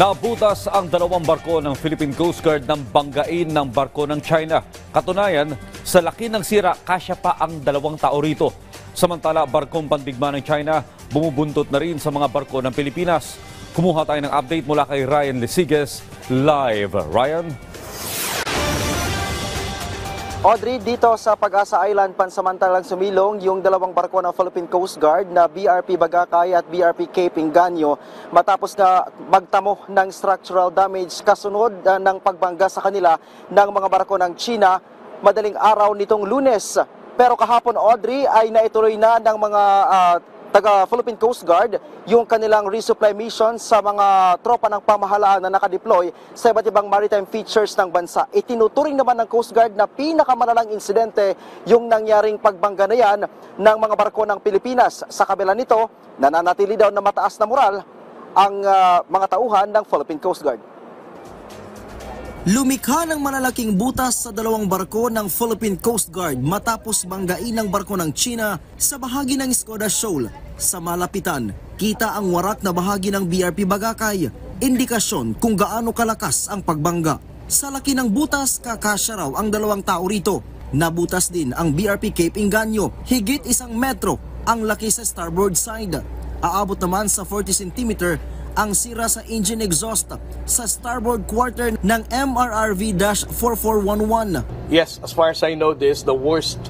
Nabutas ang dalawang barko ng Philippine Coast Guard ng banggain ng barko ng China. Katunayan, sa laki ng sira, kasya pa ang 2 tao rito. Samantala, barkong pandigma ng China bumubuntot na rin sa mga barko ng Pilipinas. Kumuha tayo ng update mula kay Ryan Lesiges live. Ryan? Audrey, dito sa Pag-asa Island, pansamantalang sumilong yung 2 barko ng Philippine Coast Guard na BRP Bagakay at BRP Cape Inganyo matapos na magtamo ng structural damage kasunod ng pagbangga sa kanila ng mga barko ng China madaling araw nitong Lunes. Pero kahapon, Audrey, ay naituloy na ng mga taga-Philippine Coast Guard yung kanilang resupply mission sa mga tropa ng pamahalaan na nakadeploy sa iba't ibang maritime features ng bansa. Itinuturing naman ng Coast Guard na pinakamalalang insidente yung nangyaring pagbangga na yan ng mga barko ng Pilipinas. Sa kabila nito, nananatili daw na mataas na moral ang mga tauhan ng Philippine Coast Guard. Lumikha ng malalaking butas sa 2 barko ng Philippine Coast Guard matapos banggain ng barko ng China sa bahagi ng Skoda Shoal. Sa malapitan, kita ang warak na bahagi ng BRP Bagakay, indikasyon kung gaano kalakas ang pagbangga. Sa laki ng butas, kakasya raw ang 2 tao rito. Nabutas din ang BRP Cape Inganyo, higit 1 metro ang laki sa starboard side. Aabot naman sa 40 cm ang sira sa engine exhaust sa starboard quarter ng MRRV-4411. Yes, as far as I know, this the worst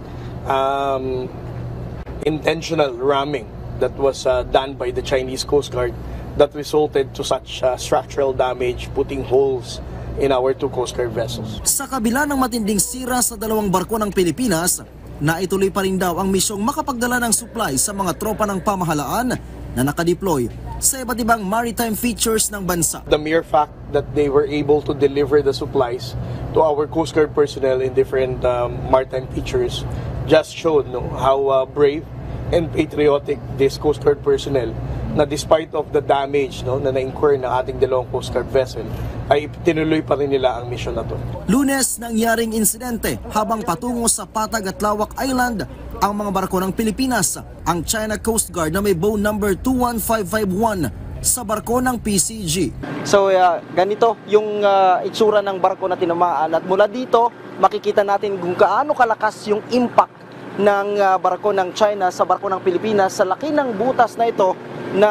intentional ramming that was done by the Chinese Coast Guard that resulted to such structural damage, putting holes in our 2 Coast Guard vessels. Sa kabila ng matinding sira sa 2 barko ng Pilipinas, naituloy pa rin daw ang misyong makapagdala ng supply sa mga tropa ng pamahalaan na nakadeploy sa iba't ibang maritime features ng bansa. The mere fact that they were able to deliver the supplies to our Coast Guard personnel in different maritime features just showed how brave and patriotic this Coast Guard personnel, na despite of the damage na na-incur ng ating 2 Coast Guard vessel, ay tinuloy pa rin nila ang mission na to. Lunes nangyaring insidente habang patungo sa Patag at Lawak Island ang mga barko ng Pilipinas, ang China Coast Guard na may bow number 21551 sa barko ng PCG. So ganito yung itsura ng barko na tinamaan, at mula dito makikita natin kung gaano kalakas yung impact ng barko ng China sa barko ng Pilipinas sa laki ng butas na ito na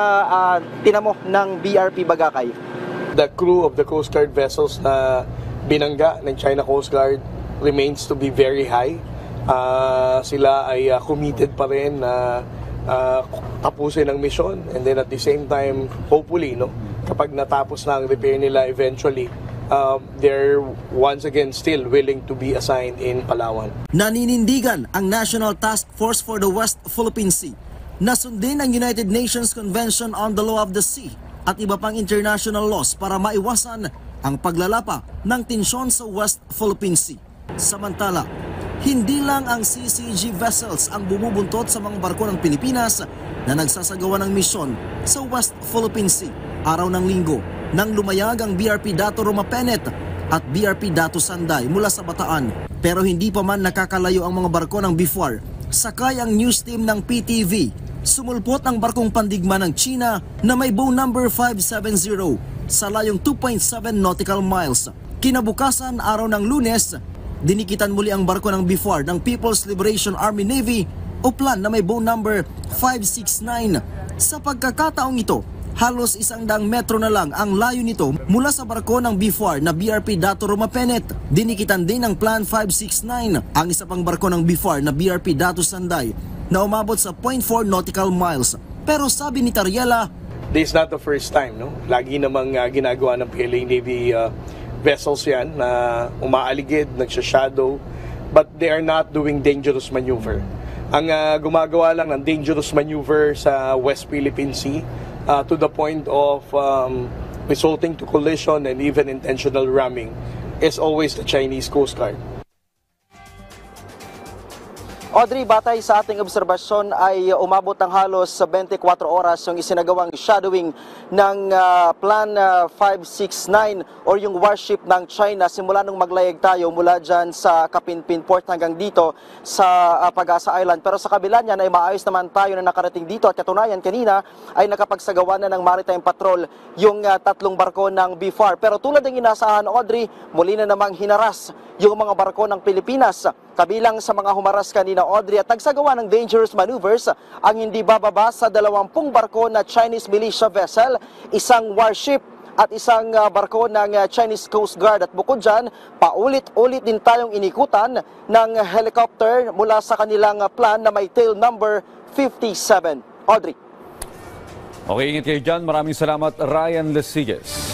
tinamo ng BRP Bagakay. The crew of the Coast Guard vessels na binangga ng China Coast Guard remains to be very high. Sila ay committed pa rin na tapusin ang mission, and then at the same time, hopefully, kapag natapos na ang repair nila eventually, they're once again still willing to be assigned in Palawan. Naninindigan ang National Task Force for the West Philippine Sea na sundin ang United Nations Convention on the Law of the Sea at iba pang international laws para maiwasan ang paglalapa ng tensyon sa West Philippine Sea. Samantala, hindi lang ang CCG vessels ang bumubuntot sa mga barko ng Pilipinas na nagsasagawa ng misyon sa West Philippine Sea. Araw ng Linggo, nang lumayag ang BRP Dato Romapenet at BRP Dato Sanday mula sa Bataan. Pero hindi pa man nakakalayo ang mga barko ng BIFWAR, sakay ang news team ng PTV. Sumulpot ang barkong pandigma ng China na may bow number 570 sa layong 2.7 nautical miles. Kinabukasan, araw ng Lunes, dinikitan muli ang barko ng BIFWAR ng People's Liberation Army Navy o plan na may bow number 569. Sa pagkakataong ito, halos 100 metro na lang ang layo nito mula sa barko ng BIFWAR na BRP Dato Romapenet. Dinikitan din ng Plan 569 ang isa pang barko ng BIFWAR na BRP Dato Sanday na umabot sa 0.4 nautical miles. Pero sabi ni Tariela, this is not the first time, Lagi namang ginagawa ng PLA Navy vessels yan na umaaligid, nagsha-shadow, but they are not doing dangerous maneuver. Ang gumagawa lang ng dangerous maneuver sa West Philippine Sea to the point of resulting to collision and even intentional ramming is always the Chinese Coast Guard. Audrey, batay sa ating obserbasyon ay umabot ng halos 24 oras yung isinagawang shadowing ng Plan 569 or yung warship ng China simula nung maglayag tayo mula dyan sa Kapinpin Port hanggang dito sa Pag-asa Island. Pero sa kabila niyan ay maayos naman tayo na nakarating dito at katunayan kanina ay nakapagsagawa na ng maritime patrol yung tatlong barko ng BFAR. Pero tulad ng inaasahan, Audrey, muli na namang hinaras yung mga barko ng Pilipinas. Kabilang sa mga humaras kanina, Audrey, at nagsagawa ng dangerous maneuvers ang hindi bababa sa 20 barko na Chinese militia vessel, isang warship at isang barko ng Chinese Coast Guard. At bukod dyan, paulit-ulit din tayong inikutan ng helicopter mula sa kanilang plan na may tail number 57. Audrey. Okay, ingat kayo dyan. Maraming salamat, Ryan Lesigues.